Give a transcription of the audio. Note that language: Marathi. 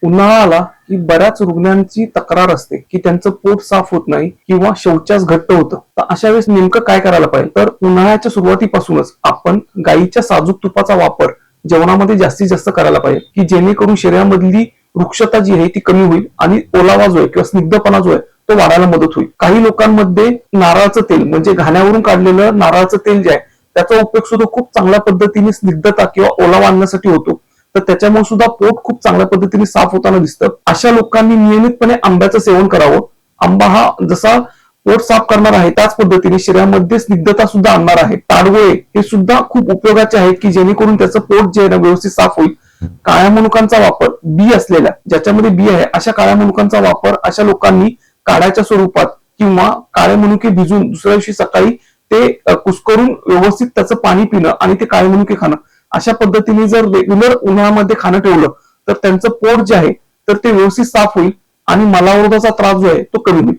उन्हाळा आला की बऱ्याच रुग्णांची तक्रार असते की त्यांचं पोट साफ होत नाही किंवा शौचास घट्ट होतं. तर अशा वेळेस नेमकं काय करायला पाहिजे? तर उन्हाळ्याच्या सुरुवातीपासूनच आपण गाईच्या साजूक तुपाचा वापर जेवणामध्ये जास्तीत जास्त करायला पाहिजे, की जेणेकरून शरीरामधली वृक्षता जी आहे ती कमी होईल आणि ओलावा जो आहे किंवा स्निग्धपणा जो आहे तो वाढायला मदत होईल. काही लोकांमध्ये नारळाचं तेल म्हणजे घाण्यावरून काढलेलं नारळाचं तेल जे आहे त्याचा उपयोग सुद्धा खूप चांगल्या पद्धतीने स्निग्धता किंवा ओलावा आणण्यासाठी होतो. तर त्याच्यामुळे सुद्धा पोट खूप चांगल्या पद्धतीने साफ होताना दिसतं. अशा लोकांनी नियमितपणे आंब्याचं सेवन करावं. आंबा हा जसा पोट साफ करणार आहे त्याच पद्धतीने शरीरामध्ये स्निग्धता सुद्धा आणणार आहे. ताडगोळे हे सुद्धा खूप उपयोगाचे आहेत की जेणेकरून त्याचं पोट जे आहे ना व्यवस्थित साफ होईल. काळ्या मनुकांचा वापर बी असलेल्या ज्याच्यामध्ये बी आहे अशा काळ्या मनुकांचा वापर अशा लोकांनी काढ्याच्या स्वरूपात किंवा काळे मनुके भिजून दुसऱ्या दिवशी सकाळी ते कुस्करून व्यवस्थित त्याचं पाणी पिणं आणि ते काळे मनुके खाणं अशा पद्धतीने जर रेग्युलर उन्हाळ्यामध्ये खाणं ठेवलं तर त्यांचं पोट जे आहे तर ते व्यवस्थित साफ होईल आणि मलावरोधाचा त्रास जो आहे तो कमी होईल.